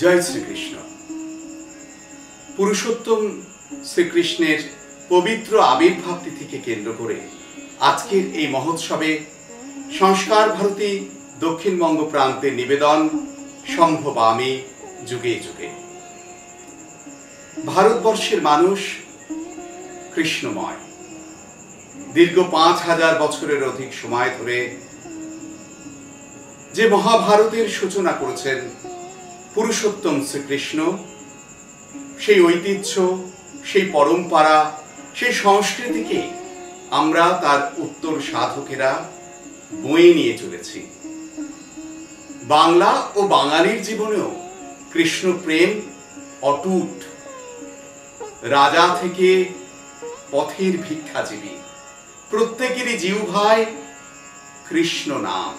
জয় শ্রীকৃষ্ণ। পুরুষোত্তম শ্রীকৃষ্ণের পবিত্র আবির্ভাব তিথিকে কেন্দ্র করে আজকের এই মহোৎসবে সংস্কার ভারতী দক্ষিণবঙ্গ প্রান্তের নিবেদন সম্ভবামি যুগে যুগে। ভারতবর্ষের মানুষ কৃষ্ণময়। দীর্ঘ 5000 বছরের অধিক সময় ধরে যে মহাভারতের সূচনা করেছেন পুরুষোত্তম শ্রীকৃষ্ণ, সেই ঐতিহ্য, সেই পরম্পরা, সেই সংস্কৃতিকে আমরা তার উত্তর সাধকেরা বয়ে নিয়ে চলেছি। বাংলা ও বাঙালির জীবনেও কৃষ্ণ প্রেম অটুট। রাজা থেকে পথের ভিক্ষাজীবী প্রত্যেকেরই জিহ্বায় কৃষ্ণ নাম।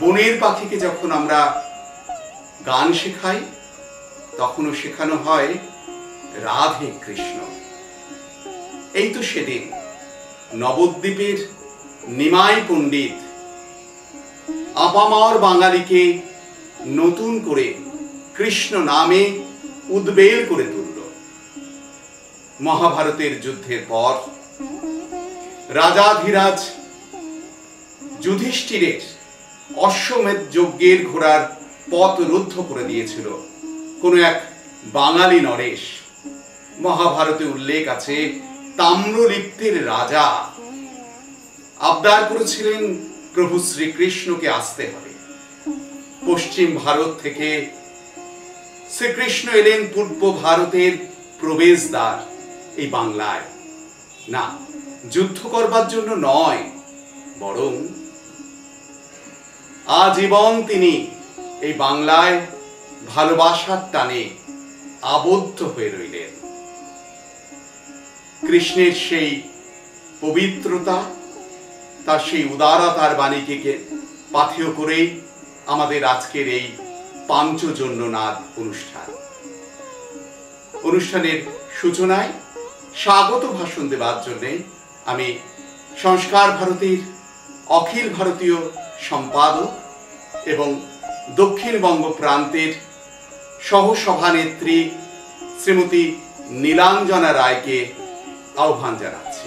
বনের পাখিকে যখন আমরা গান শেখাই তখনও শেখানো হয় রাধে কৃষ্ণ। এই তো সেদিন নবদ্বীপের নিমাই পণ্ডিত আপামর বাঙালিকে নতুন করে কৃষ্ণ নামে উদ্বেল করে তুলল। মহাভারতের যুদ্ধের পর রাজাধিরাজ যুধিষ্ঠিরের অশ্বমেধ যজ্ঞের ঘোড়ার পথ রুদ্ধ করে দিয়েছিল কোন এক বাঙালি নরেশ। মহাভারতে উল্লেখ আছে, তাম্রলিপ্তের রাজা আবদার করেছিলেন প্রভু শ্রীকৃষ্ণকে আসতে হবে। পশ্চিম ভারত থেকে শ্রীকৃষ্ণ এলেন পূর্ব ভারতের প্রবেশদ্বার এই বাংলায়। না, যুদ্ধ করবার জন্য নয়, বরং আজীবন তিনি এই বাংলায় ভালোবাসার টানে আবদ্ধ হয়ে রইলেন। কৃষ্ণের সেই পবিত্রতা, তার সেই উদারতার বাণীকে পাথেয় করেই আমাদের আজকের এই পাঞ্চজন্যনাদ অনুষ্ঠানের সূচনায় স্বাগত ভাষণ দেওয়ার জন্য আমি সংস্কার ভারতীর অখিল ভারতীয় সম্পাদক এবং দক্ষিণবঙ্গ প্রান্তের সহসভানেত্রী শ্রীমতী নীলাঞ্জনা রায়কে আহ্বান জানাচ্ছি।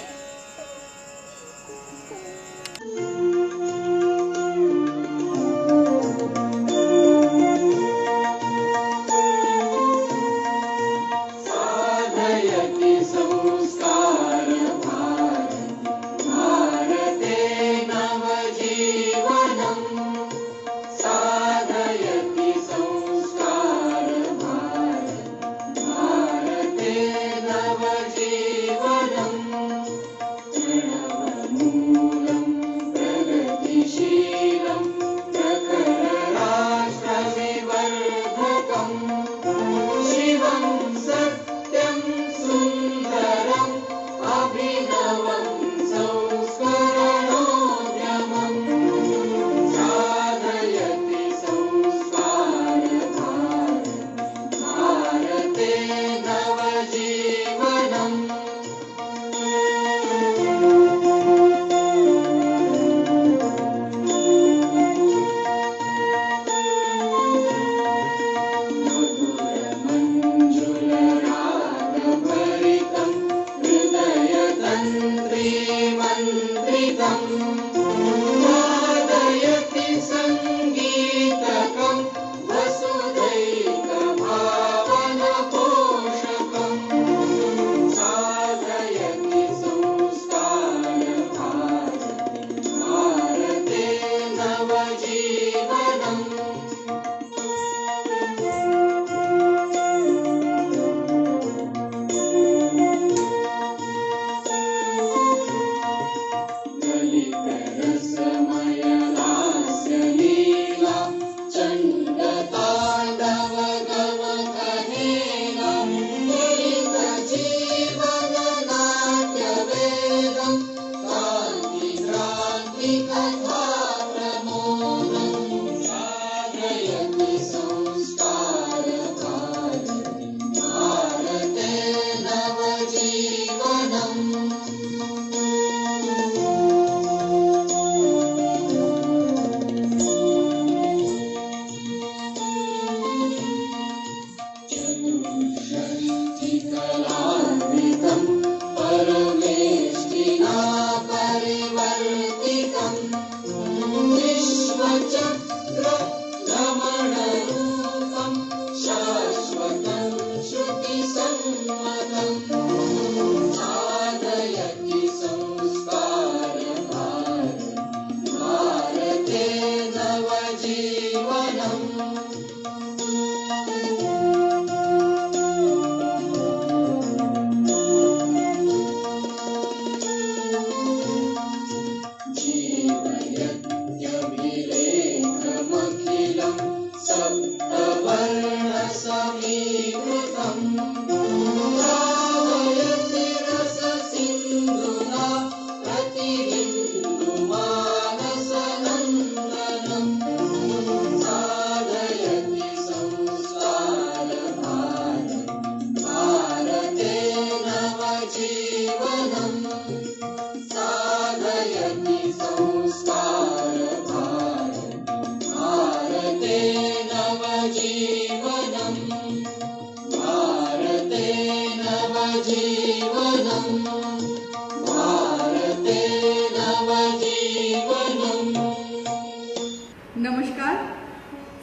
नमस्कार।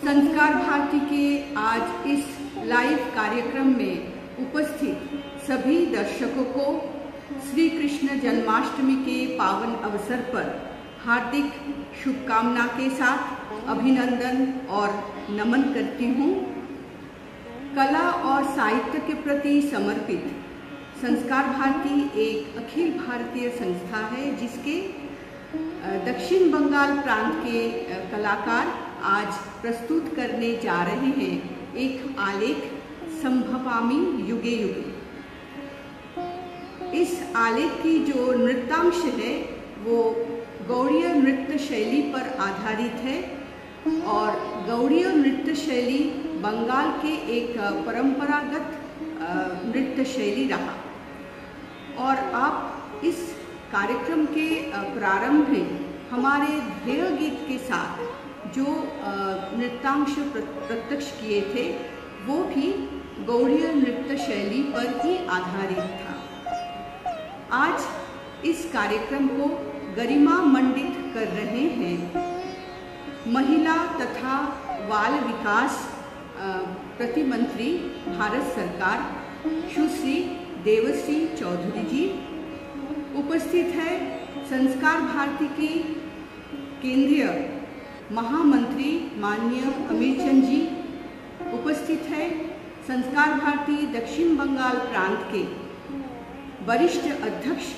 संस्कार भारती के आज इस लाइव कार्यक्रम में उपस्थित सभी दर्शकों को श्री कृष्ण जन्माष्टमी के पावन अवसर पर हार्दिक शुभकामना के साथ अभिनंदन और नमन करती हूँ। कला और साहित्य के प्रति समर्पित संस्कार भारती एक अखिल भारतीय संस्था है जिसके दक्षिण बंगाल प्रांत के कलाकार आज प्रस्तुत करने जा रहे हैं एक आलेख संभवामि युगे युगे। इस आलेख की जो नृत्यांश है वो गौड़ीय नृत्य शैली पर आधारित है और गौड़ीय नृत्य शैली बंगाल के एक परंपरागत नृत्य शैली रहा और आप इस कार्यक्रम के प्रारंभ में हमारे ध्येय गीत के साथ जो नृत्यांश प्रत्यक्ष किए थे वो भी गौड़ीय नृत्य शैली पर ही आधारित था। आज इस कार्यक्रम को गरिमा मंडित कर रहे हैं महिला तथा बाल विकास प्रतिमंत्री भारत सरकार सुश्री देवश्री चौधरी जी। उपस्थित है संस्कार भारती की केंद्रीय महामंत्री माननीय अमीरचंद जी। उपस्थित है संस्कार भारती दक्षिण बंगाल प्रांत के वरिष्ठ अध्यक्ष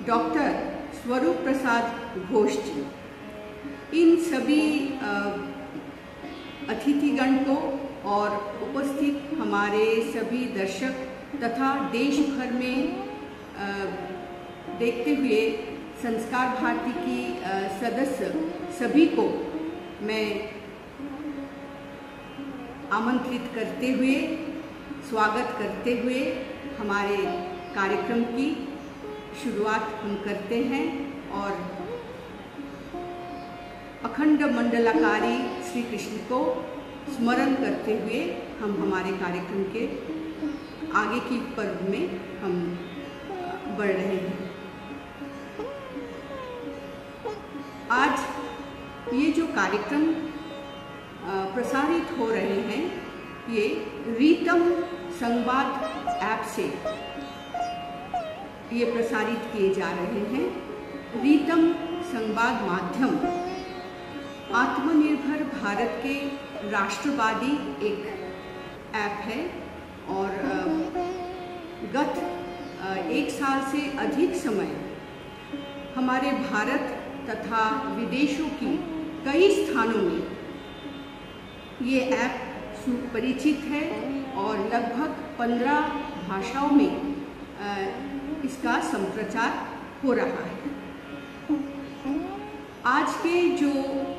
डॉक्टर स्वरूप प्रसाद घोष जी। इन सभी अतिथिगण को और उपस्थित हमारे सभी दर्शक तथा देश भर में देखते हुए संस्कार भारती की सदस्य सभी को मैं आमंत्रित करते हुए स्वागत करते हुए हमारे कार्यक्रम की शुरुआत हम करते हैं और अखंड मंडलाकारी श्री कृष्ण को स्मरण करते हुए हम हमारे कार्यक्रम के आगे की पर्व में हम बढ़ रहे हैं। आज ये जो कार्यक्रम प्रसारित हो रहे हैं ये रीतम संवाद ऐप से ये प्रसारित किए जा रहे हैं। रीतम संवाद माध्यम आत्मनिर्भर भारत के राष्ट्रवादी एक ऐप है और गत एक साल से अधिक समय हमारे भारत तथा विदेशों की कई स्थानों में ये ऐप सुपरिचित है और लगभग 15 भाषाओं में इसका संप्रचार हो रहा है। आज के जो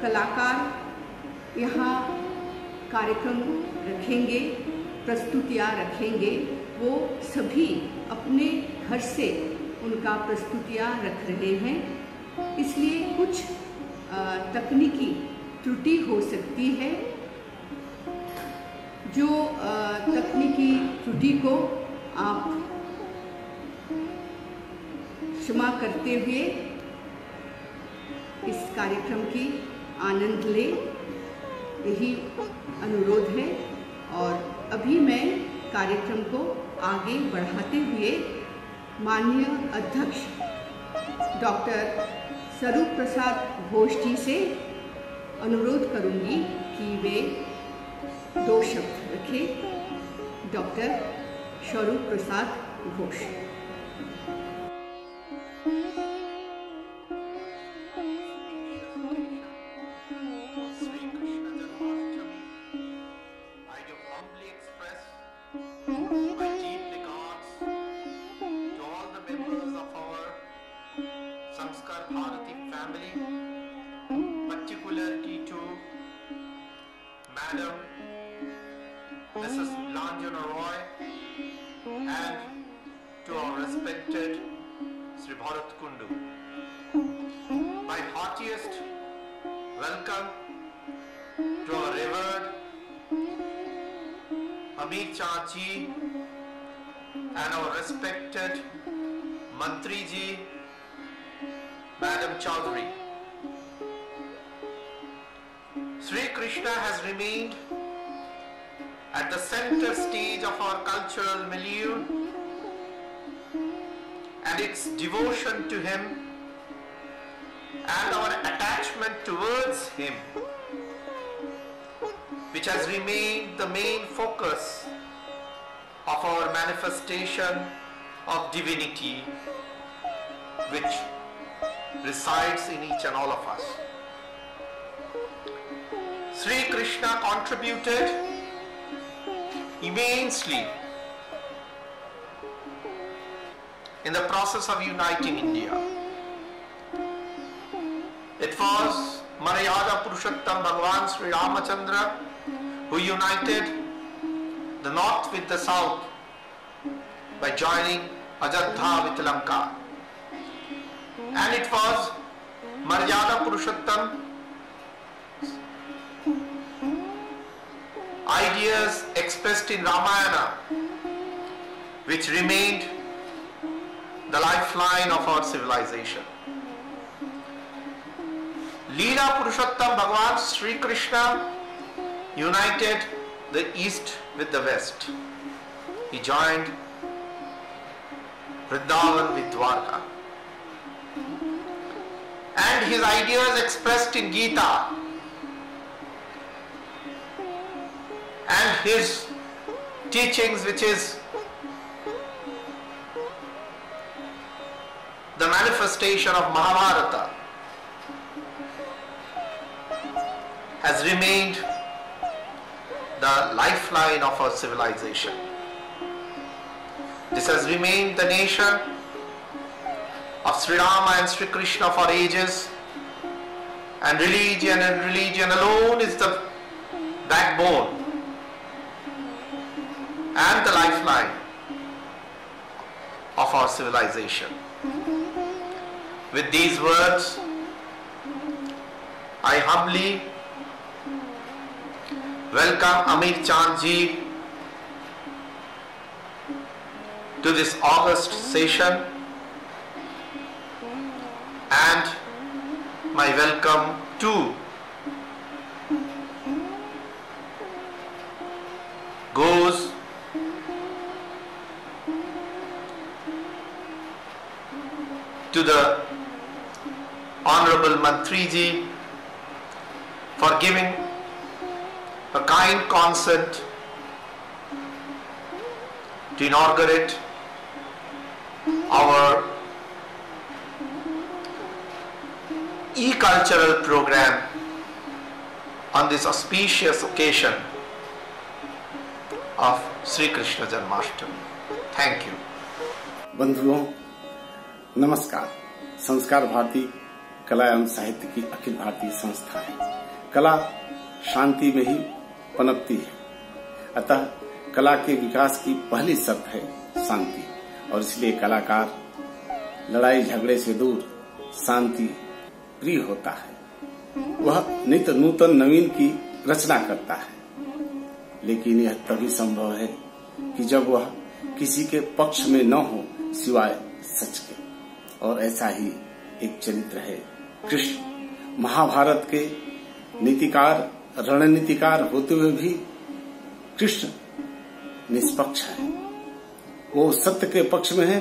कलाकार यहाँ कार्यक्रम रखेंगे, प्रस्तुतियाँ रखेंगे, वो सभी अपने घर से उनका प्रस्तुतियाँ रख रहे हैं, इसलिए कुछ तकनीकी त्रुटि हो सकती है। जो तकनीकी त्रुटि को आप क्षमा करते हुए इस कार्यक्रम की आनंद ले, यही अनुरोध है। और अभी मैं कार्यक्रम को आगे बढ़ाते हुए माननीय अध्यक्ष डॉक्टर स्वरूप प्रसाद घोष जी से अनुरोध करूंगी कि वे 2 शब्द रखें। डॉक्टर स्वरूप प्रसाद Ghosh. I do humbly humbly express my deep regards to all the members of our Sanskar Bharati family, particularly to Madam Mrs. Lanjana Roy and to our respected Sri Bharat Kundu. My heartiest welcome to our revered Amir Chand ji and our respected Mantri ji, Madam Chaudhary. Sri Krishna has remained at the center stage of our cultural milieu, and its devotion to him and our attachment towards him, which has remained the main focus of our manifestation of divinity which resides in each and all of us. Sri Krishna contributed immensely in the process of uniting India. It was Maryada Purushottam Bhagavan Sri Ramachandra who united the north with the south by joining Ajodhya with Lanka. And it was Maryada Purushottam ideas expressed in Ramayana which remained the lifeline of our civilization. Leela Purushottam Bhagavan Sri Krishna united the east with the west. He joined Vrindavan with Dwarka. And his ideas expressed in Gita and his teachings, which is the manifestation of Mahabharata, has remained the lifeline of our civilization. This has remained the nation of Sri Rama and Sri Krishna for ages, and religion alone is the backbone and the lifeline of our civilization. With these words, I humbly welcome Amir Chand ji to this August session, and my welcome too goes to the Honorable Mantri ji for giving a kind consent to inaugurate our e-cultural program on this auspicious occasion of Sri Krishna Janmashtami. Thank you. बंधुओं नमस्कार। संस्कार भारती कला एवं साहित्य की अखिल भारतीय संस्था है। कला शांति में ही पनपती है, अतः कला के विकास की पहली शर्त है शांति, और इसलिए कलाकार लड़ाई झगड़े से दूर शांति प्रिय होता है। वह नित्य नूतन नवीन की रचना करता है, लेकिन यह तभी संभव है कि जब वह किसी के पक्ष में न हो सिवाय सच के। और ऐसा ही एक चरित्र है कृष्ण। महाभारत के नीतिकार रणनीतिकार होते हुए भी कृष्ण निष्पक्ष है। वो सत्य के पक्ष में है,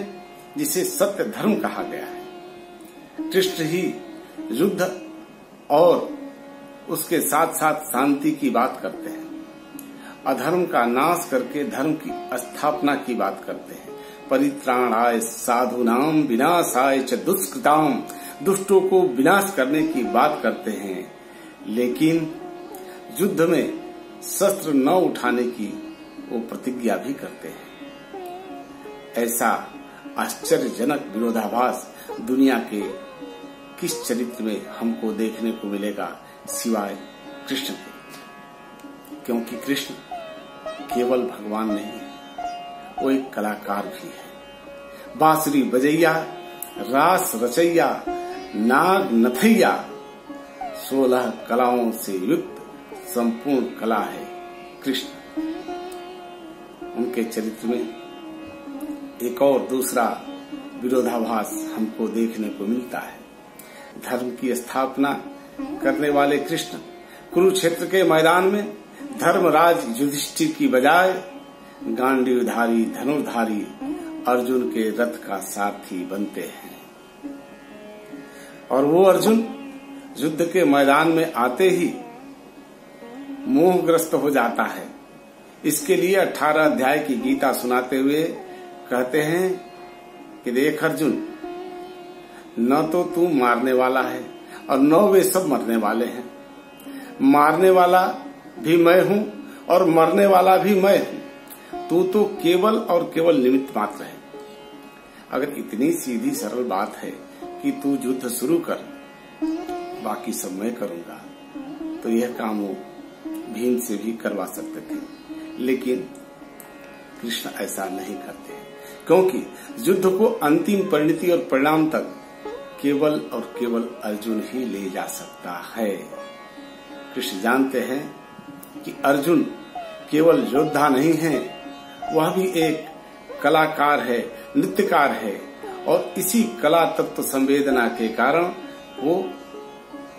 जिसे सत्य धर्म कहा गया है। कृष्ण ही युद्ध और उसके साथ साथ शांति की बात करते हैं, अधर्म का नाश करके धर्म की स्थापना की बात करते हैं। परित्राणाय साधूनाम विनाशाय च दुष्कृताम, दुष्टों को विनाश करने की बात करते हैं। लेकिन युद्ध में शस्त्र न उठाने की वो प्रतिज्ञा भी करते हैं। ऐसा आश्चर्यजनक विरोधाभास दुनिया के किस चरित्र में हमको देखने को मिलेगा सिवाय कृष्ण के। क्योंकि कृष्ण केवल भगवान नहीं है, वो एक कलाकार भी है। बांसुरी बजैया, रास रचैया, नाग नथैया, 16 कलाओं से युक्त संपूर्ण कला है कृष्ण। उनके चरित्र में एक और दूसरा विरोधाभास हमको देखने को मिलता है। धर्म की स्थापना करने वाले कृष्ण कुरुक्षेत्र के मैदान में धर्मराज युधिष्ठिर की बजाय गांडीवधारी धनुर्धारी अर्जुन के रथ का सारथी बनते हैं। और वो अर्जुन युद्ध के मैदान में आते ही मोहग्रस्त हो जाता है। इसके लिए 18 अध्याय की गीता सुनाते हुए कहते हैं कि देख अर्जुन, न तो तू मारने वाला है और न वे सब मरने वाले हैं। मारने वाला भी मैं हूं और मरने वाला भी मैं हूं। तू तो केवल और केवल निमित्त मात्र है। अगर इतनी सीधी सरल बात है कि तू युद्ध शुरू कर, बाकी सब मैं करूंगा, तो यह काम वो भीम से भी करवा सकते थे। लेकिन कृष्ण ऐसा नहीं करते, क्योंकि युद्ध को अंतिम परिणति और परिणाम तक केवल और केवल अर्जुन ही ले जा सकता है। कृष्ण जानते हैं कि अर्जुन केवल योद्धा नहीं है, वह भी एक कलाकार है, नृत्यकार है। और इसी कला तत्व संवेदना के कारण वो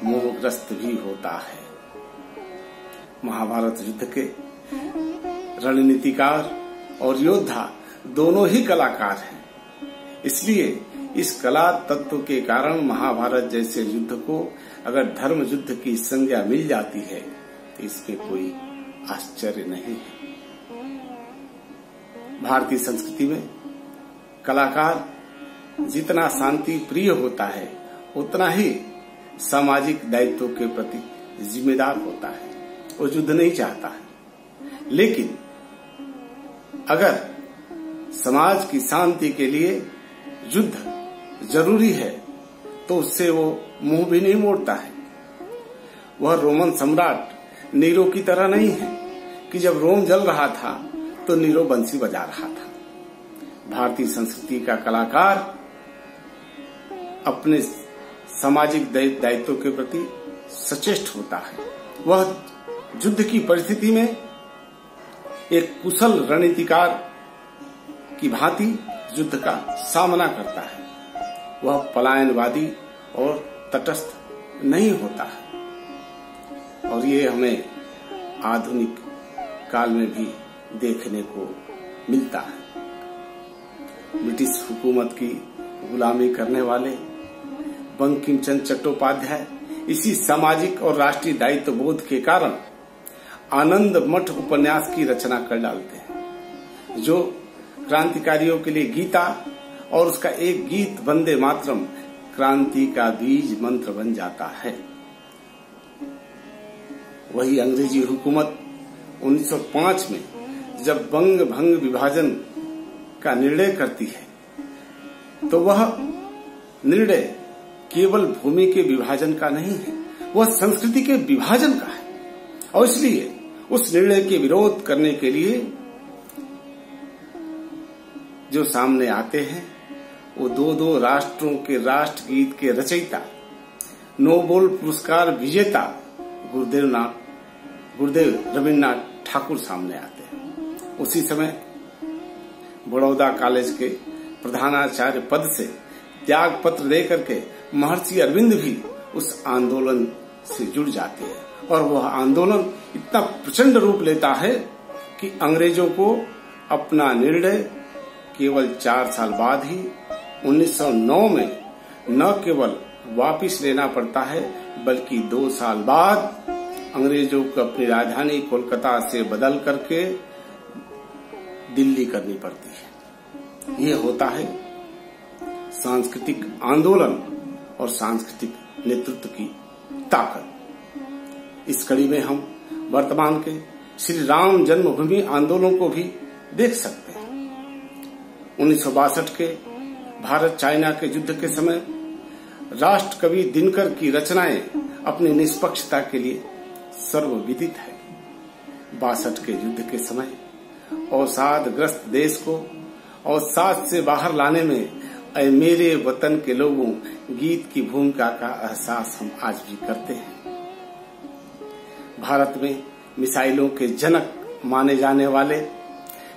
मोहग्रस्त भी होता है। महाभारत युद्ध के रणनीतिकार और योद्धा दोनों ही कलाकार हैं। इसलिए इस कला तत्व के कारण महाभारत जैसे युद्ध को अगर धर्म युद्ध की संज्ञा मिल जाती है तो इसमें कोई आश्चर्य नहीं है। भारतीय संस्कृति में कलाकार जितना शांति प्रिय होता है, उतना ही सामाजिक दायित्वों के प्रति जिम्मेदार होता है। वो युद्ध नहीं चाहता है, लेकिन अगर समाज की शांति के लिए युद्ध जरूरी है तो उससे वो मुंह भी नहीं मोड़ता है। वह रोमन सम्राट नीरो की तरह नहीं है कि जब रोम जल रहा था तो नीरो बंसी बजा रहा था। भारतीय संस्कृति का कलाकार अपने सामाजिक दायित्वों के प्रति सचेष्ट होता है। वह युद्ध की परिस्थिति में एक कुशल रणनीतिकार की भांति युद्ध का सामना करता है। वह पलायनवादी और तटस्थ नहीं होता है। और ये हमें आधुनिक काल में भी देखने को मिलता है। ब्रिटिश हुकूमत की गुलामी करने वाले बंकिम चंद्र चट्टोपाध्याय इसी सामाजिक और राष्ट्रीय दायित्व बोध के कारण आनंद मठ उपन्यास की रचना कर डालते हैं, जो क्रांतिकारियों के लिए गीता और उसका एक गीत वंदे मातरम क्रांति का बीज मंत्र बन जाता है। वही अंग्रेजी हुकूमत 1905 में जब बंग भंग विभाजन का निर्णय करती है तो वह निर्णय केवल भूमि के विभाजन का नहीं है, वह संस्कृति के विभाजन का है। और इसलिए उस निर्णय के विरोध करने के लिए जो सामने आते हैं वो दो राष्ट्रों के राष्ट्रगीत के रचयिता, नोबेल पुरस्कार विजेता गुरुदेव रविन्द्रनाथ ठाकुर सामने आते हैं। उसी समय बड़ौदा कॉलेज के प्रधानाचार्य पद से त्याग पत्र देकर के महर्षि अरविंद भी उस आंदोलन से जुड़ जाते हैं। और वह आंदोलन इतना प्रचंड रूप लेता है कि अंग्रेजों को अपना निर्णय केवल 4 साल बाद ही 1909 में न केवल वापिस लेना पड़ता है, बल्कि 2 साल बाद अंग्रेजों को अपनी राजधानी कोलकाता से बदल करके दिल्ली करनी पड़ती है। ये होता है सांस्कृतिक आंदोलन और सांस्कृतिक नेतृत्व की ताकत। इस कड़ी में हम वर्तमान के श्री राम जन्मभूमि आंदोलन को भी देख सकते हैं। 1962 के भारत चाइना के युद्ध के समय राष्ट्र कवि दिनकर की रचनाएं अपनी निष्पक्षता के लिए सर्वविदित है। 62 के युद्ध के समय अवसादग्रस्त देश को अवसाद से बाहर लाने में ऐ मेरे वतन के लोगों गीत की भूमिका का एहसास हम आज भी करते हैं। भारत में मिसाइलों के जनक माने जाने वाले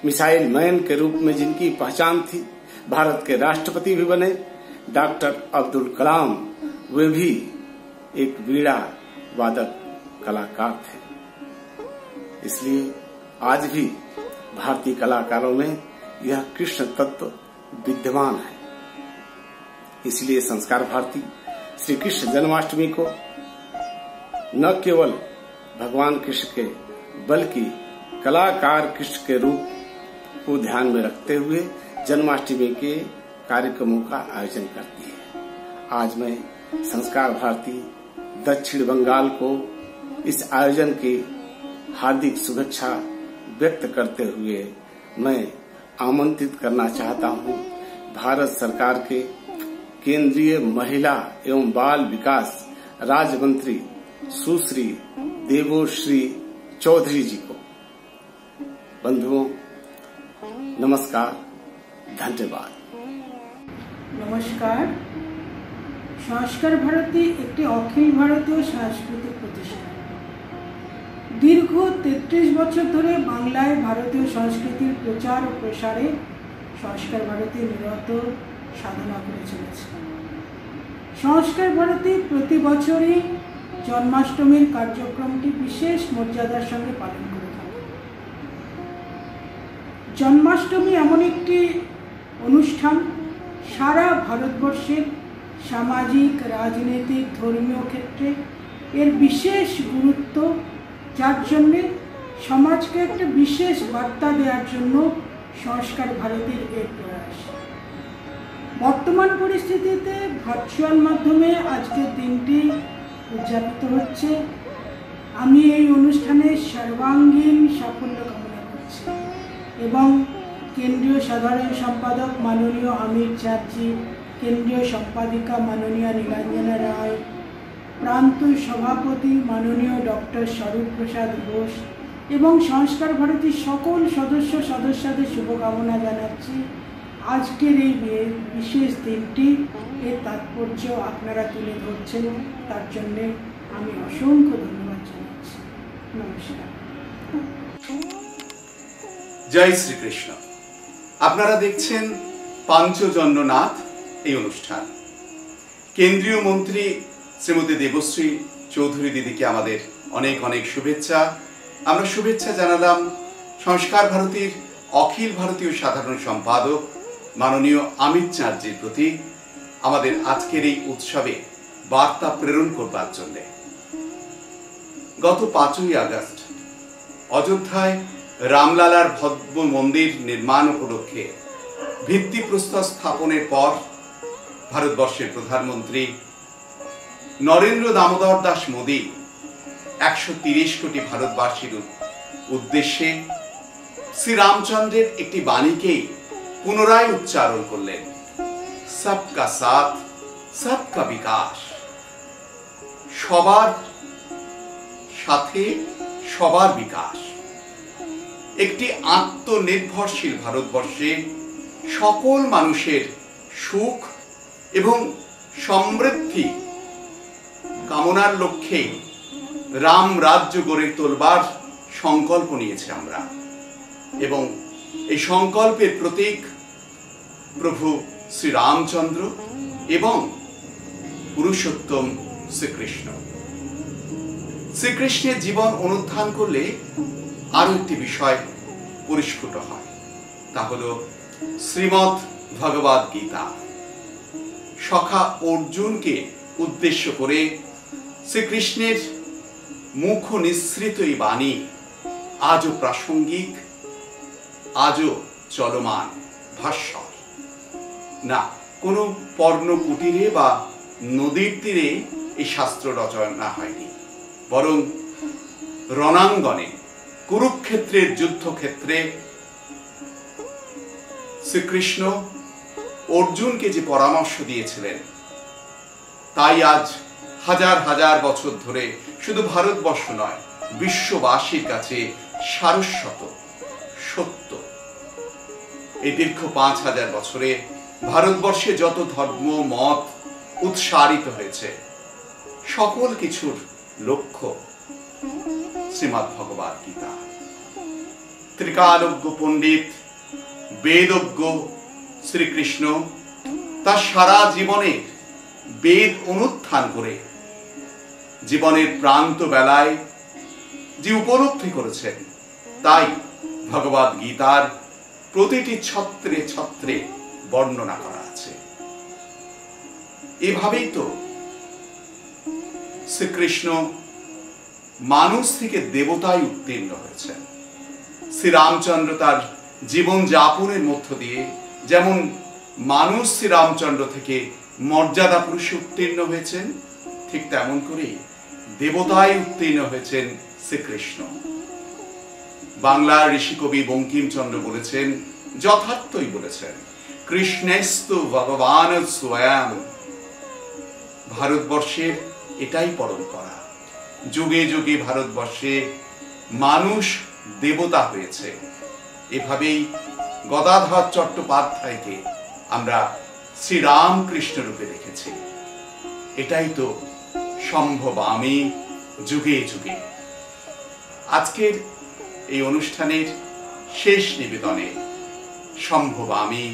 मिसाइल मैन के रूप में जिनकी पहचान थी, भारत के राष्ट्रपति भी बने डॉक्टर अब्दुल कलाम, वे भी एक वीणा वादक कलाकार थे। इसलिए आज भी भारतीय कलाकारों में यह कृष्ण तत्व विद्यमान है। इसलिए संस्कार भारती श्री कृष्ण जन्माष्टमी को न केवल भगवान कृष्ण के बल्कि कलाकार कृष्ण के रूप को ध्यान में रखते हुए जन्माष्टमी के कार्यक्रमों का आयोजन करती है। आज मैं संस्कार भारती दक्षिण बंगाल को इस आयोजन की हार्दिक शुभेच्छा व्यक्त करते हुए मैं आमंत्रित करना चाहता हूं भारत सरकार के केंद्रीय महिला एवं बाल विकास राज्य मंत्री सुश्री देवोश्री चौधरी जी को। बंधुओं नमस्कार, धन्यवाद। नमस्कार। সংস্কার ভারতী একটি অখিল ভারতীয় সাংস্কৃতিক প্রতিষ্ঠান। দীর্ঘ 33 বছর ধরে বাংলায় ভারতীয় সংস্কৃতির প্রচার ও প্রসারে সংস্কার ভারতী নিরত সাধনা করে চলেছে। সংস্কার ভারতী প্রতি বছরই জন্মাষ্টমীর কার্যক্রমটি বিশেষ মর্যাদার সঙ্গে পালন করে থাকে। জন্মাষ্টমী এমন একটি অনুষ্ঠান সারা ভারতবর্ষের সামাজিক, রাজনৈতিক, ধর্মীয় ক্ষেত্রে এর বিশেষ গুরুত্ব, যার জন্যে সমাজকে একটা বিশেষ বার্তা দেওয়ার জন্য সংস্কার ভারতীর এই প্রয়াস। বর্তমান পরিস্থিতিতে ভার্চুয়াল মাধ্যমে আজকের দিনটি উদযাপিত হচ্ছে। আমি এই অনুষ্ঠানের সর্বাঙ্গীন সাফল্য কামনা করছি এবং কেন্দ্রীয় সাধারণ সম্পাদক মাননীয় অমিত চার্জি, কেন্দ্রীয় সম্পাদিকা মাননীয় নীলাঞ্জনা রায়, প্রান্ত সভাপতি মাননীয় ডক্টর স্বরূপ প্রসাদ ঘোষ এবং সংস্কার ভারতীর সকল সদস্যদের শুভকামনা জানাচ্ছি। আজকের এই বিশেষ দিনটি এর তাৎপর্য আপনারা তুলে ধরছেন, তার জন্যে আমি অসংখ্য ধন্যবাদ জানাচ্ছি। নমস্কার। জয় শ্রীকৃষ্ণ। আপনারা দেখছেন পাঞ্চজন্যনাথ এই অনুষ্ঠান। কেন্দ্রীয় মন্ত্রী শ্রীমতী দেবশ্রী চৌধুরী দিদিকে আমাদের অনেক অনেক শুভেচ্ছা। আমরা শুভেচ্ছা জানালাম সংস্কার ভারতীর অখিল ভারতীয় সাধারণ সম্পাদক মাননীয় অমিত চার্জির প্রতি আমাদের আজকের এই উৎসবে বার্তা প্রেরণ করবার জন্য। গত 5ই আগস্ট অযোধ্যায় রামলালার ভব্য মন্দির নির্মাণ উপলক্ষে ভিত্তিপ্রস্তর স্থাপনের পর ভারতবর্ষের প্রধানমন্ত্রী নরেন্দ্র দামোদর দাস মোদী 130 কোটি ভারতবাসীর উদ্দেশ্যে শ্রীরামচন্দ্রের একটি বাণীকেই পুনরায় উচ্চারণ করলেন, সবকা সাথ সবকা বিকাশ। সবার সাথে সবার বিকাশ। একটি আত্মনির্ভরশীল ভারতবর্ষে সকল মানুষের সুখ এবং সমৃদ্ধি কামনার লক্ষ্যে রাম রাজ্য গড়ে তোলবার সংকল্প নিয়েছে আমরা, এবং এই সংকল্পের প্রতীক প্রভু শ্রী রামচন্দ্র এবং পুরুষোত্তম শ্রীকৃষ্ণ। শ্রীকৃষ্ণের জীবন অনুধ্যান করলে আরো একটি বিষয় পরিস্ফুট হয়, তা হল শ্রীমদ্ ভগবদ গীতা। সখা অর্জুনকে উদ্দেশ্য করে শ্রীকৃষ্ণের মুখ নিঃসৃত এই বাণী আজও প্রাসঙ্গিক, আজও চলমান ভাস্বর। না কোনো পর্ণ কুটিরে বা নদীর তীরে এই শাস্ত্র রচনা হয়নি, বরং রণাঙ্গনে কুরুক্ষেত্রের যুদ্ধক্ষেত্রে শ্রীকৃষ্ণ অর্জুনকে যে পরামর্শ দিয়েছিলেন, তাই আজ হাজার হাজার বছর ধরে শুধু ভারতবর্ষ নয়, বিশ্ববাসীর কাছে সারস্বত সত্য। এই দীর্ঘ 5000 বছরে ভারতবর্ষে যত ধর্ম মত উৎসারিত হয়েছে, সকল কিছুর লক্ষ্য শ্রীমদ্ ভগবদ গীতা। ত্রিকালজ্ঞ পণ্ডিত বেদজ্ঞ শ্রীকৃষ্ণ তার সারা জীবনে বেদ অনুধ্যান করে জীবনের প্রান্ত বেলায় যে উপলব্ধি করেছেন, তাই ভগবদ গীতার প্রতিটি ছত্রে ছত্রে বর্ণনা করা আছে। এভাবেই তো শ্রীকৃষ্ণ মানুষ থেকে দেবতায় উত্তীর্ণ হয়েছেন। শ্রীরামচন্দ্র তার জীবন যাপনের মধ্য দিয়ে যেমন মানুষ শ্রীরামচন্দ্র থেকে মর্যাদা পুরুষে উত্তীর্ণ হয়েছেন, ঠিক তেমন করেই দেবতায় উত্তীর্ণ হয়েছেন শ্রীকৃষ্ণ। বাংলার ঋষিকবি বঙ্কিমচন্দ্র বলেছেন, যথার্থই বলেছেন, কৃষ্ণেস্তু ভগবান স্বয়ং। ভারতবর্ষের এটাই পরম্পরা। যুগে যুগে ভারতবর্ষে মানুষ দেবতা হয়েছে। এভাবেই গদাধর চট্টোপাধ্যায়কে আমরা শ্রীরামকৃষ্ণ রূপে দেখেছি। এটাই তো সম্ভবামি যুগে যুগে। আজকের এই অনুষ্ঠানের শেষ নিবেদনে সম্ভবামি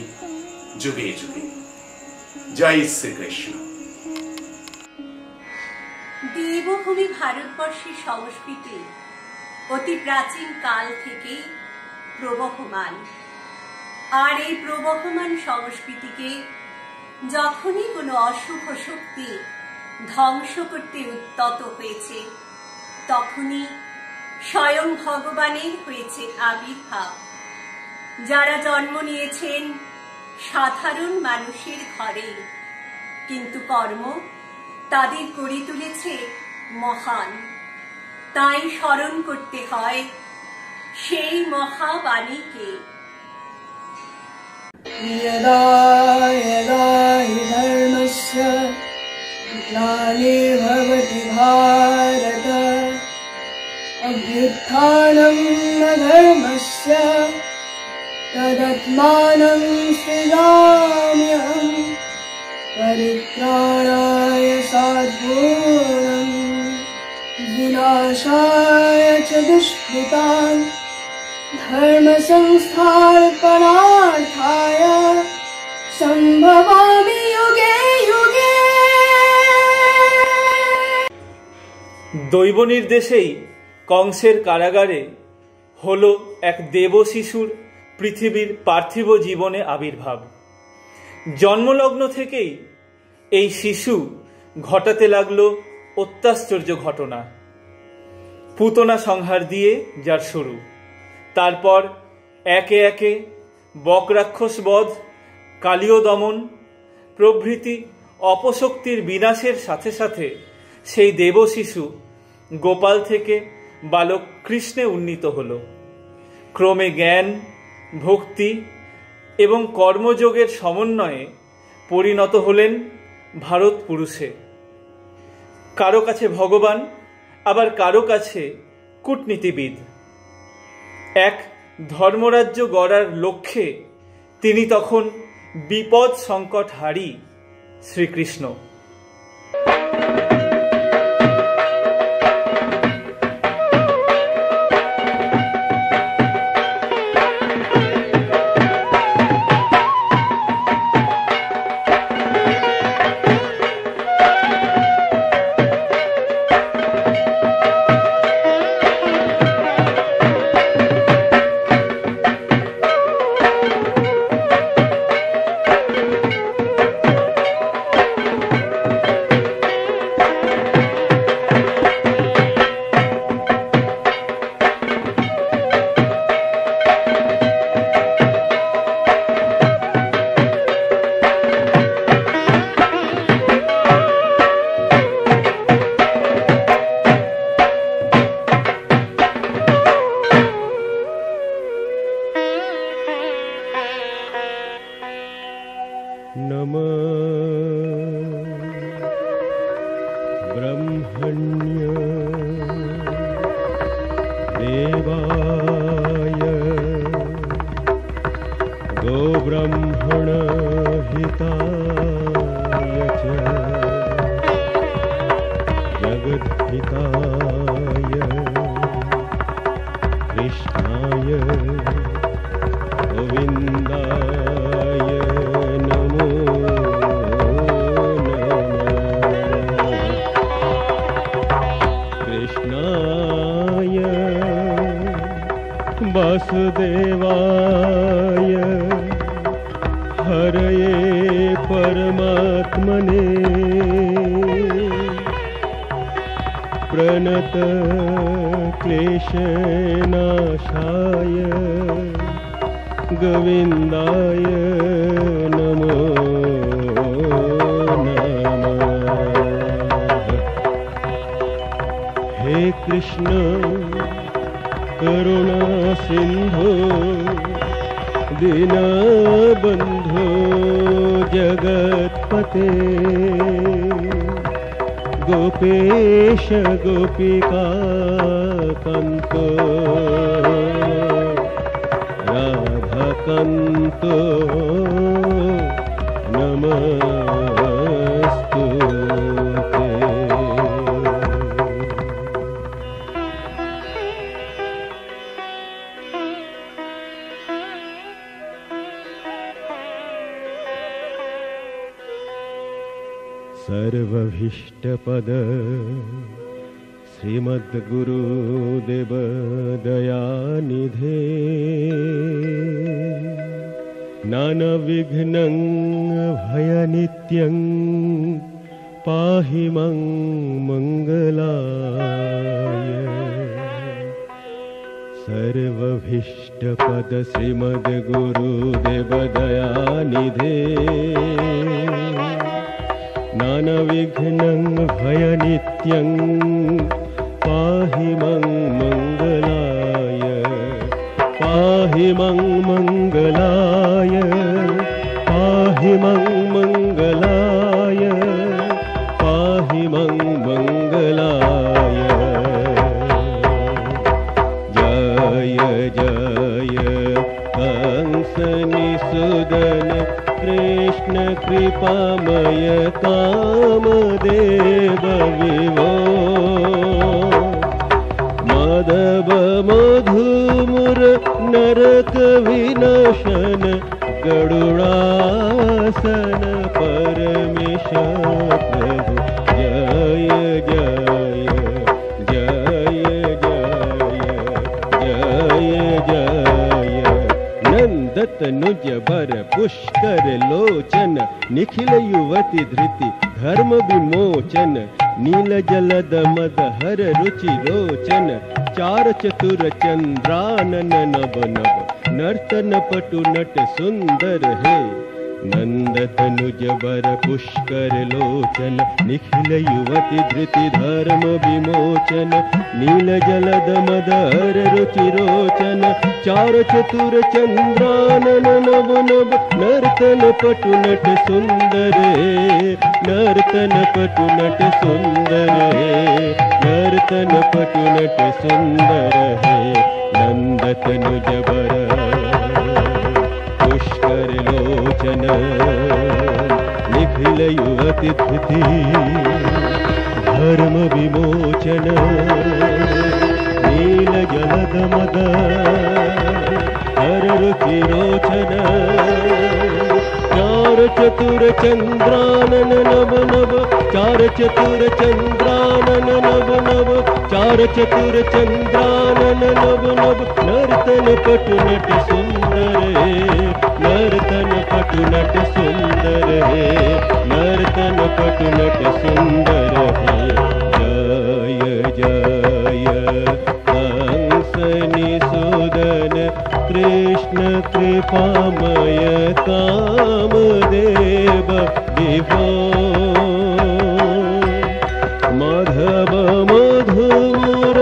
যুগে যুগে। জয় শ্রীকৃষ্ণ। দেবভূমি ভারতবর্ষের সংস্কৃতি অতি প্রাচীন কাল থেকেই প্রবহমান। আর এই প্রবহমান সংস্কৃতিকে যখনই কোনো অশুভ শক্তি ধ্বংস করতে উদ্যত হয়েছে, তখনই স্বয়ং ভগবানের হয়েছে আবির্ভাব। যারা জন্ম নিয়েছেন সাধারণ মানুষের ঘরে, কিন্তু কর্ম তাদের করে তুলেছে মহান। তাই স্মরণ করতে হয় সেই মহাবাণীকে। यदा यदा हि धर्मस्य ग्लानिर्भवति भारत अभ्युत्थानं अधर्मस्य तदात्मानं सृजाम्यहम् परित्राणाय साधूनां विनाशाय च दुष्कृताम् धर्म संस्थापनार्थाय संभवामि युगे युगे। দৈব নির্দেশেই কংসের কারাগারে হলো এক দেব শিশুর পৃথিবীর পার্থিব জীবনে আবির্ভাব। জন্মলগ্ন থেকেই এই শিশু ঘটাতে লাগলো অত্যাশ্চর্য ঘটনা। পুতনা সংহার দিয়ে যার শুরু, তারপর একে একে বকরাক্ষস বধ, কালীয় দমন প্রভৃতি অপশক্তির বিনাশের সাথে সাথে সেই দেব শিশু গোপাল থেকে বালক কৃষ্ণে উন্নীত হল। ক্রমে জ্ঞান, ভক্তি এবং কর্মযোগের সমন্বয়ে পরিণত হলেন ভারত পুরুষে। কারো কাছে ভগবান, আবার কারো কাছে কূটনীতিবিদ। এক ধর্মরাজ্য গড়ার লক্ষ্যে তিনি তখন বিপদ সংকট হারি শ্রীকৃষ্ণ। नमः ब्रह्मण्य देवाय गोब्रह्मण हिताय च जगद्हिताय कृष्णाय गोविन्दाय नमो नमः कृष्णाय वासुदेवाय हरये परमात्मने प्रणत क्लेशनाशाय गोविन्दाय नमो नमः। हे कृष्ण करुणा सिंधु दीनबंधु जगत्पते गोपेश गोपिका कांतो राधा कांतो नमस्तुते। सर्वभीष्टपद श्रीमद्गुरुदेव दयानिधे नानाविघ्नं भयनित्यं पाहि मां मङ्गलाय। सर्वभीष्टपद श्रीमद्गुरुदेव दयानिधे नानाविघ्नं भयनित्यं पाहि मां मङ्गलाय पाहि मां मङ्गलाय पाहि मां मङ्गलाय पाहि मां मङ्गलाय। जय जय कंसनिसूदन कृष्ण कृपामय कामदेव विभो माधव मधुमुर नरक विनाशन गरुड़ासन परमेश प्रभु। जय जय जय जय जय जय नंदतनुज बर पुष्कर लोचन निखिल युवति धृति धर्म विमोचन नील जलद मद हर रुचि रोचन चार चतुर चंद्रानन नभ नभ नर्तन पटु नट सुंदर है। नंद तनुज बर पुष्कर लोचन निखिल युवति धृति धर्म विमोचन नील जलद मद हर रुचि रोचन चार चतुर चंद्रानन नभ नभ नर्तन पटु नट सुंदर नर्तन पटु नट सुंदर नर्तन पटु नट सुंदर है। नंद तनुज बर पुष्कर लोचन निखिल युवति धृति धर्म विमोचन नील जलद मद हर रुचि रोचन चार चतुर चंद्रानन नभ नभ चार चतुर चंद्रानन नभ नभ चार चतुर चंद्रानन नभ नभ नर्तन पटु नट सुंदर नर्तन पटु नट सुंदर नर्तन पटु नट सुंदर जय जय कंसनिसूदन कृष्ण कृपामय कामदेव विभो माधव मधुर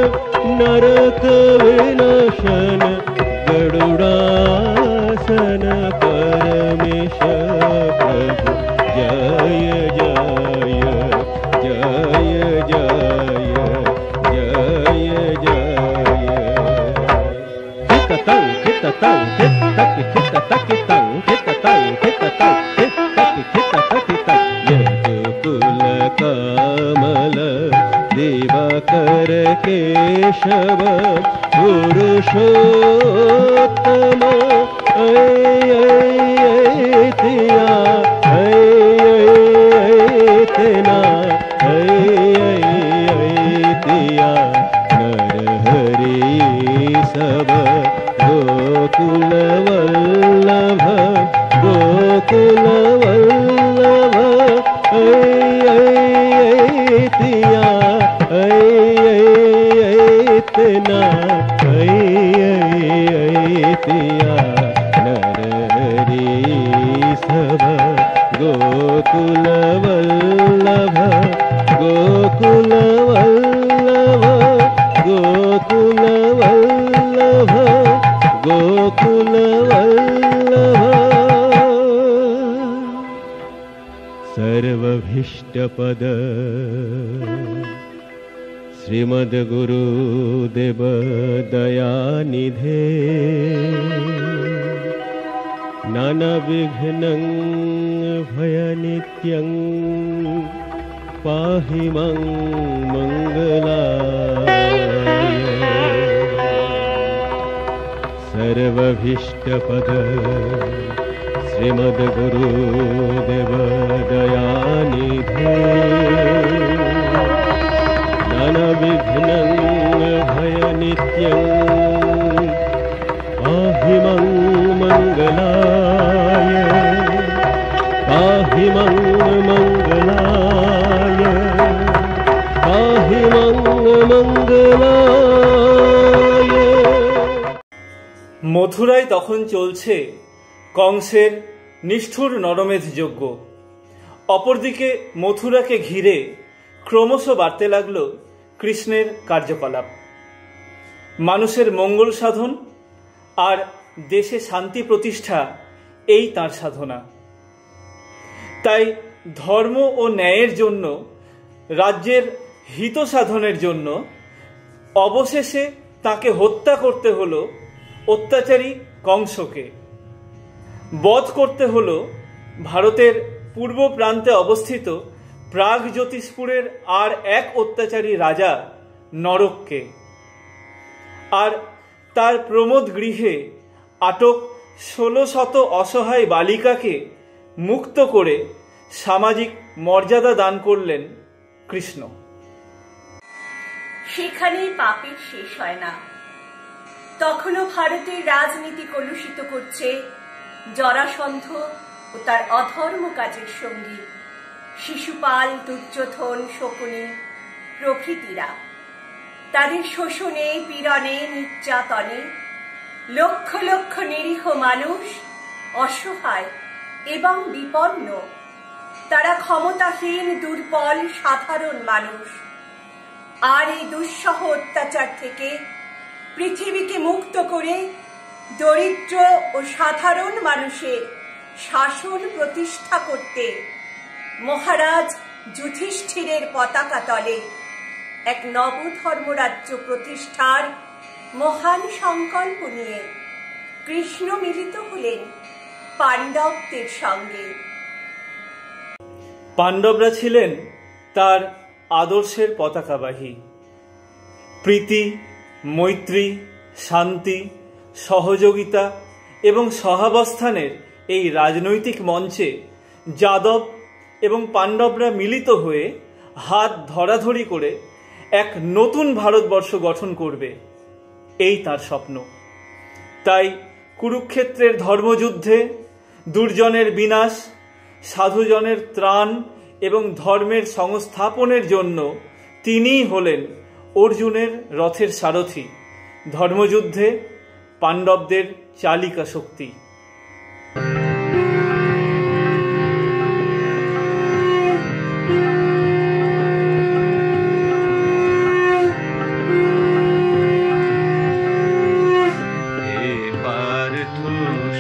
नरक विनाशन गरुड़ासन परमेश प्रभु जय जय जय जय जय जय हिततं हिततं हितक हिततक तं हिततं हिततं हितक हिततक तं यदुकुल कमल दिवाकर केशव पुरुषोत्तम तिया तेना तिया नर हरि सब गोकुल वल्लभ गोकुल वल्लभ तिया तेना तिया नर हरि सब गोकुल वल्लभ गोकुल वल्लभ गोकुल वल्लभ गोकुल वल्लभ सर्वभीष्टपद श्रीमद्गुरुदेव दयानिधे नानाविघ्नं भयनित्यं पाहि मां मङ्गलाय सर्वभीष्टपद श्रीमद्गुरुदेव दयानिधे नानाविघ्नं भयनित्यं पाहि मां मङ्गलाय पाहि मां मङ्गलाय पाहि मां मङ्गलाय। মথুরায় তখন চলছে কংসের নিষ্ঠুর নরমেধ যজ্ঞ। অপরদিকে মথুরাকে ঘিরে ক্রমশ বাড়তে লাগল কৃষ্ণের কার্যকলাপ। মানুষের মঙ্গল সাধন আর দেশে শান্তি প্রতিষ্ঠা এই তাঁর সাধনা। তাই ধর্ম ও ন্যায়ের জন্য, রাজ্যের হিত সাধনের জন্য অবশেষে তাকে হত্যা করতে হলো অত্যাচারী কংসকে। বধ করতে হলো ভারতের পূর্ব প্রান্তে অবস্থিত প্রাগ জ্যোতিষপুরের আর এক অত্যাচারী রাজা নরককে। আর তার প্রমোদ গৃহে আটক 1600 অসহায় বালিকাকে মুক্ত করে সামাজিক মর্যাদা দান করলেন কৃষ্ণ। সেখানেই পাপের শেষ হয় না। তখনও ভারতের রাজনীতি কলুষিত করছে জরাসন্ধ ও তার অধর্ম কাজের সঙ্গী শিশুপাল, দুর্যোধন, শকুনি প্রভৃতিরা। তাদের শোষণে, পীড়নে, নির্যাতনে লক্ষ লক্ষ নিরীহ মানুষ অসহায় এবং বিপন্ন। তারা ক্ষমতাহীন, দুর্বল, সাধারণ মানুষ। আর এই দুঃসহ অত্যাচার থেকে পৃথিবীকে মুক্ত করে দরিদ্র ও সাধারণ মানুষের শাসন প্রতিষ্ঠা করতে মহারাজ যুধিষ্ঠিরের পতাকা তলে এক নবধর্মরাজ্য প্রতিষ্ঠার মহান সংকল্প নিয়ে কৃষ্ণ মিলিত হলেন পাণ্ডবদের সঙ্গে। পাণ্ডবরা ছিলেন তার আদর্শের পতাকাবাহী। প্রীতি, মৈত্রী, শান্তি, সহযোগিতা এবং সহাবস্থানের এই রাজনৈতিক মঞ্চে যাদব এবং পাণ্ডবরা মিলিত হয়ে হাত ধরাধরি করে এক নতুন ভারতবর্ষ গঠন করবে, এই তার স্বপ্ন। তাই কুরুক্ষেত্রের ধর্মযুদ্ধে দুর্জনের বিনাশ, সাধুজনের ত্রাণ এবং ধর্মের সংস্থাপনের জন্য তিনিই হলেন অর্জুনের রথের সারথি, ধর্মযুদ্ধে পাণ্ডবদের চালিকা শক্তি।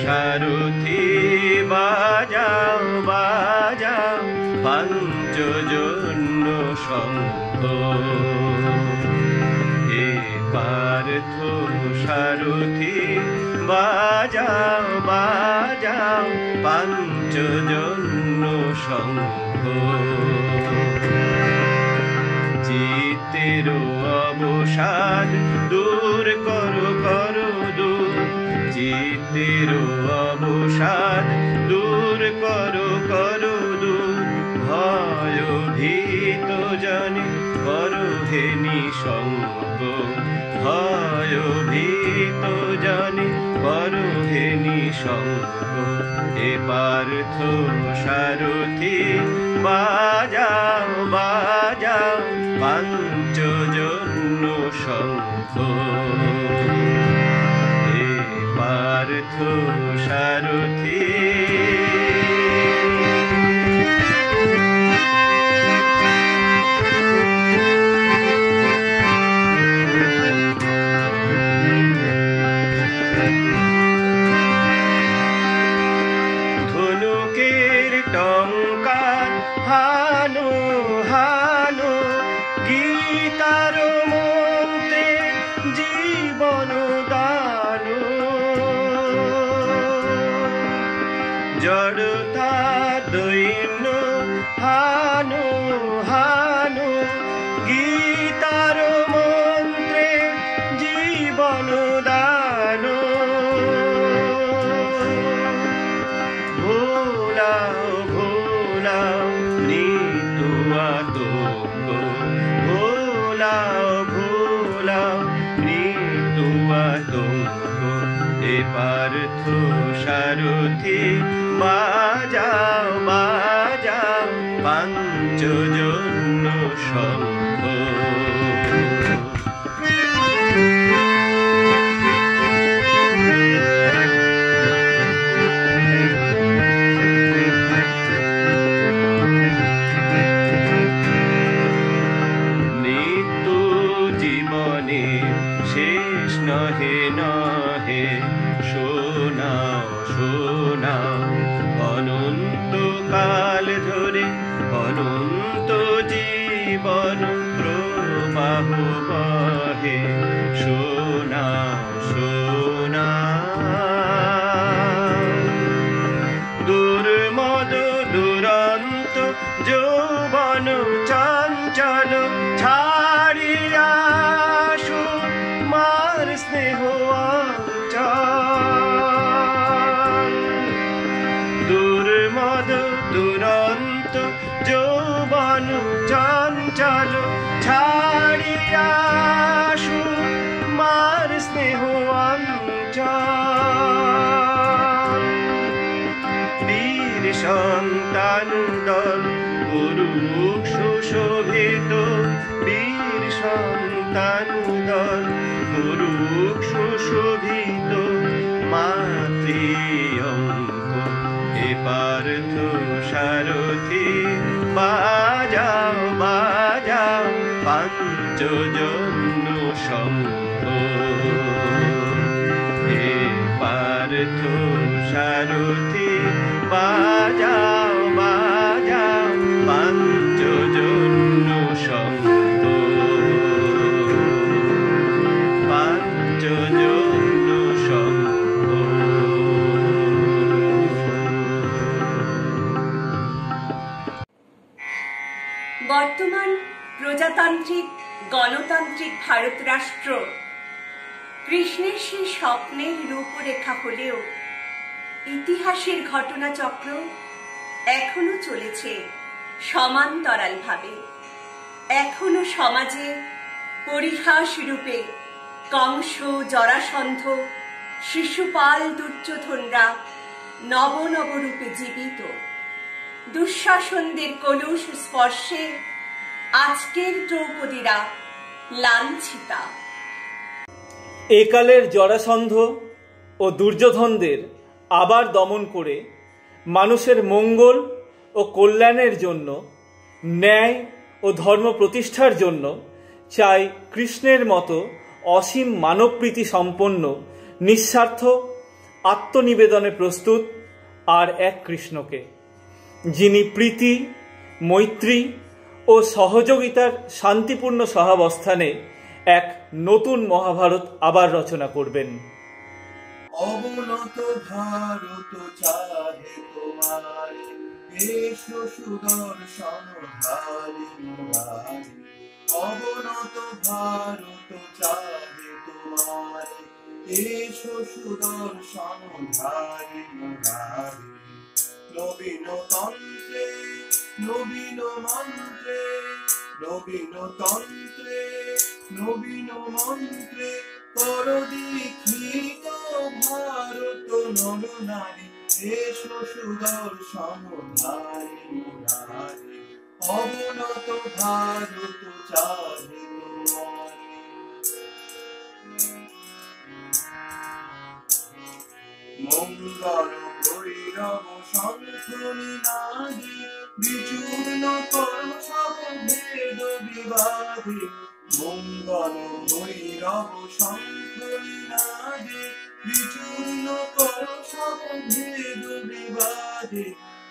সারথি বাজাও পাঞ্চজন্য শঙ্খ হে পার্থ সারথি বাজাও বাজাও পাঞ্চজন্য শঙ্খ চিত্তের অবসাদ দূর করো করো দূর চিত্তের অবসাদ দূর করো করো দূর ভয় ভীত জনে করো হে নিঃসঙ্গ ভয় ভীত জনে করো হে নিঃসঙ্গ হে পার্থ সারথি বাজাও বাজাও পাঞ্চজন্য শঙ্খ হে পার্থ সারথি ধনুকের টঙ্কার হানো হানো গীতার মন্ত্রে জীবন দান জড়তা দৈন্য হানো হানো গীতার মন্ত্রে জীবন দান ভোলাও ভোলাও নিতু আতঙ্ক ভোলাও ভোলাও নিতু আতঙ্ক হে পার্থ সারথি বাজাও বাজাও পাঞ্চজন্য শঙ্খ মৃত্যু জীবনে শেষ নহে নহে শোনাও শোনাও অনন্তকাল ধরে অনন্ত জীবন প্রবাহ বহে শোনাও শোনাও দুর্মদ দুরন্ত যৌবন চঞ্চল ছাড়িয়া মার স্নেহ অঞ্চল দুর্মদ দুরন্ত যৌবন চঞ্চল ছাড়িয়া মার স্নেহ অঞ্চল বীর সন্তান দল পুরুষ সুশোভিত বীর সন্তান দল পুরুষ সুশোভিত মাতৃঅঙ্ক হে পার্থ সারথি বাজাও বাজাও পাঞ্চজন্য শঙ্খ হে পার্থ সারথি বাজাও বাজাও পাঞ্চজন্য শঙ্খ পাঞ্চজন্য শঙ্খ বর্তমান প্রজাতান্ত্রিক গণতান্ত্রিক ভারত রাষ্ট্র কৃষ্ণের সেই স্বপ্নের রূপরেখা হলেও ইতিহাসের ঘটনাচক্র এখনো চলেছে সমান্তরালভাবে। এখনো সমাজে পরিহাস রূপে কংস, জরাসন্ধ, শিশুপাল, দুর্যোধনরা নব নব রূপে জীবিত। দুঃশাসনদের কলুষ স্পর্শে আজকের দ্রৌপদীরা লাঞ্ছিতা। একালের জরাসন্ধ ও দুর্যোধনদের আবার দমন করে মানুষের মঙ্গল ও কল্যাণের জন্য, ন্যায় ও ধর্ম প্রতিষ্ঠার জন্য চাই কৃষ্ণের মতো অসীম মানবপ্রীতি সম্পন্ন, নিঃস্বার্থ আত্মনিবেদনে প্রস্তুত আর এক কৃষ্ণকে, যিনি প্রীতি, মৈত্রী ও সহযোগিতার শান্তিপূর্ণ সহাবস্থানে এক নতুন মহাভারত আবার রচনা করবেন। অবনত ভারত চাহে তোমার, এসো সুদর্শন ধারি মুরারি। অবনত ভারত চাহে তোমার, এসো সুদর্শন ধারি মুরারি। নবীন তন্ত্রে নবীন মন্ত্রে, নবীন তন্ত্রে নবীন মন্ত্রে, কর দীক্ষিত ভারত নর নারী। এসো সুদর্শন ধারি মুরারি, অবনত ভারত চাহে তোমার। মঙ্গল ভৈরব শঙ্খ নিনাদে, বিচূর্ণ কর সব ভেদ বিবাদে। মঙ্গল ভৈরব শঙ্খ নিনাদে, বিচূর্ণ কর সব ভেদ বিবাদে।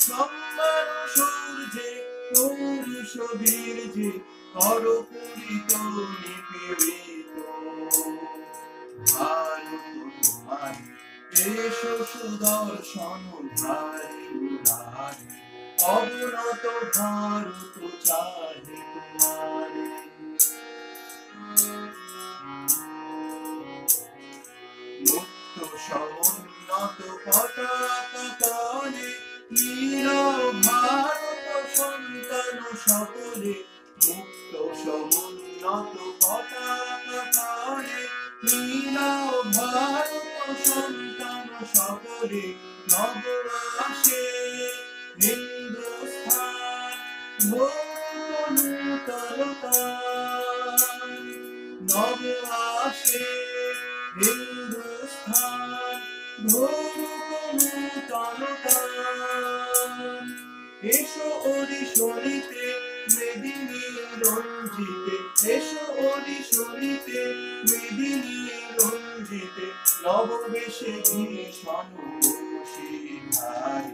সম্মান সূর্যে পৌরুষ বীর্যে, কর পূরিত নিপীড়িত ভারত তোমারি। এসো সুদর্শন ধারি মুরারি, অবনত ভারত চাহে তোমারি। মুক্ত সমুন্নত পতাকা তলে, নীল ভারত সন্তান সকলে। মুক্ত সমুন্নত পতাকা তলে, নীল ভারত সন্তান সকলে। নব আসে হিন্দুস্থান, নব আসে হিন্দুস্থান, নূতন। এসো ওড়িশনিতে মেদিনী রঞ্জিতে, এসো ওড়িশনিতে মেদিনী রঞ্জিতে। নববেশে ভীষণ ধারি,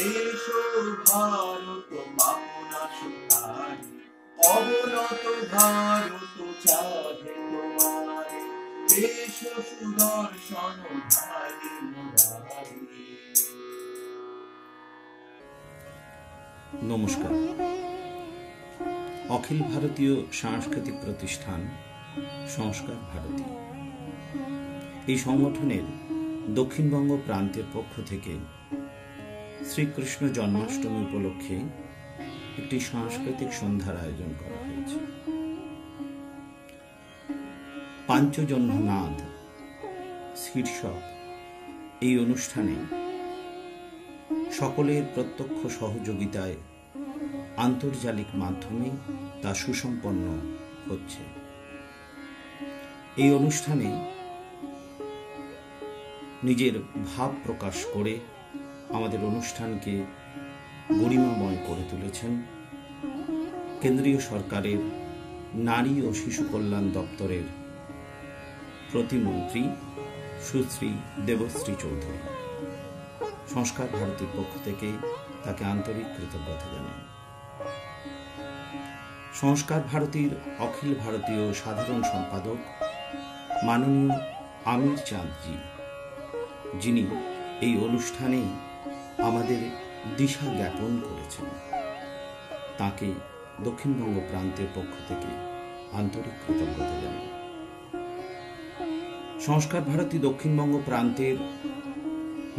এসো ভারত পাবনা সুধারি। অবনত ভারত চাহে তোমার, এসো সুদর্শন ধারি মুরারি। নমস্কার। অখিল ভারতীয় সাংস্কৃতিক প্রতিষ্ঠান সংস্কার ভারতী, এই সংগঠনের দক্ষিণবঙ্গ প্রান্তের পক্ষ থেকে শ্রীকৃষ্ণ জন্মাষ্টমী উপলক্ষে একটি সাংস্কৃতিক সন্ধ্যার আয়োজন করা হয়েছে। পাঞ্চজন্য নাদ শীর্ষক এই অনুষ্ঠানে সকলের প্রত্যক্ষ সহযোগিতায় আন্তর্জালিক মাধ্যমে তা সুসম্পন্ন হচ্ছে। এই অনুষ্ঠানে নিজের ভাব প্রকাশ করে আমাদের অনুষ্ঠানকে গরিমাময় করে তুলেছেন কেন্দ্রীয় সরকারের নারী ও শিশু কল্যাণ দপ্তরের প্রতিমন্ত্রী সুশ্রী দেবশ্রী চৌধুরী। সংস্কার ভারতীর পক্ষ থেকে তাকে আন্তরিক কৃতজ্ঞতা জানাই। সংস্কার ভারতীর অখিল ভারতীয় সাধারণ সম্পাদক মাননীয় আমির চাঁদজি, যিনি এই অনুষ্ঠানে আমাদের দিশা জ্ঞাপন করেছেন, তাকে দক্ষিণবঙ্গ প্রান্তের পক্ষ থেকে আন্তরিক কৃতজ্ঞতা জানাই। সংস্কার ভারতী দক্ষিণবঙ্গ প্রান্তের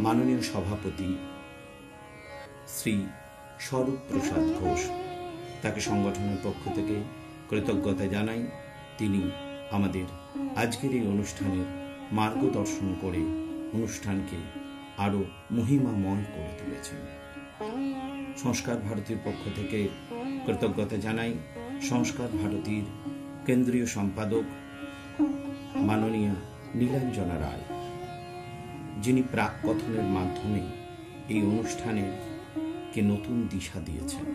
মাননীয় সভাপতি শ্রী স্বরূপ প্রসাদ ঘোষ, তাকে সংগঠনের পক্ষ থেকে কৃতজ্ঞতা জানাই। তিনি আমাদের আজকের এই অনুষ্ঠানের মার্গদর্শন করে অনুষ্ঠানকে আরো মহিমাময় করে তুলেছেন। সংস্কার ভারতীর পক্ষ থেকে কৃতজ্ঞতা জানাই সংস্কার ভারতীর কেন্দ্রীয় সম্পাদক মাননীয়া নীলাঞ্জনা রায়, যিনি প্রাক কথনের মাধ্যমে এই অনুষ্ঠানের কে নতুন দিশা দিয়েছেন।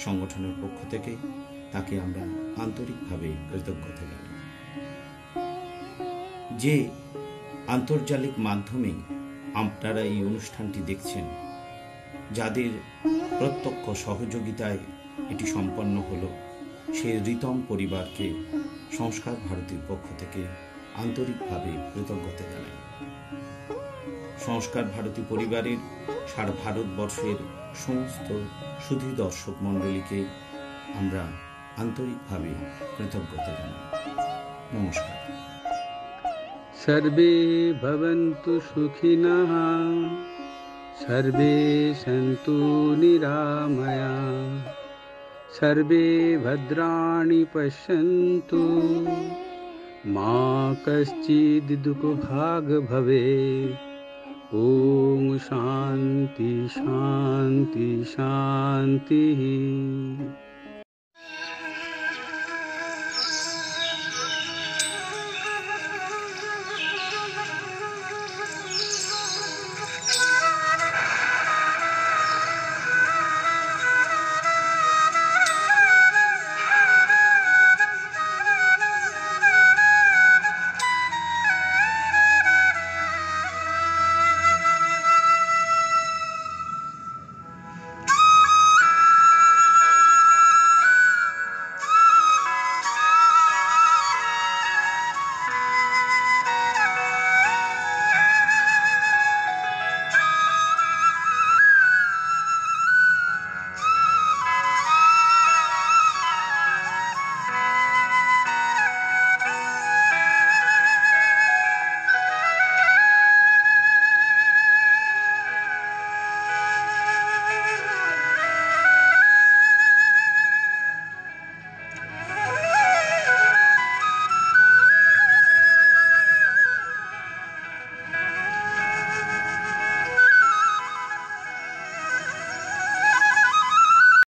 সংগঠনের পক্ষ থেকে তাকে আমরা আন্তরিকভাবে কৃতজ্ঞতা জানাই। যে আন্তর্জালিক মাধ্যমে আপনারা এই অনুষ্ঠানটি দেখছেন, যাদের প্রত্যক্ষ সহযোগিতায় এটি সম্পন্ন হল, সেই রিতম পরিবারকে সংস্কার ভারতীর পক্ষ থেকে আন্তরিকভাবে কৃতজ্ঞতা জানাই। সংস্কার ভারতী পরিবারের সারা ভারতবর্ষের সমস্ত সুধী দর্শক মণ্ডলীকে আমরা আন্তরিকভাবে কৃতজ্ঞতা জানাই। নমস্কার। सर्वे भवन्तु सुखिनः, सर्वे सन्तु निरामया, सर्वे भद्राणि पश्यन्तु, मा कश्चित् दुःखभाग् भवेत्। ॐ शान्ति शान्ति शान्तिः।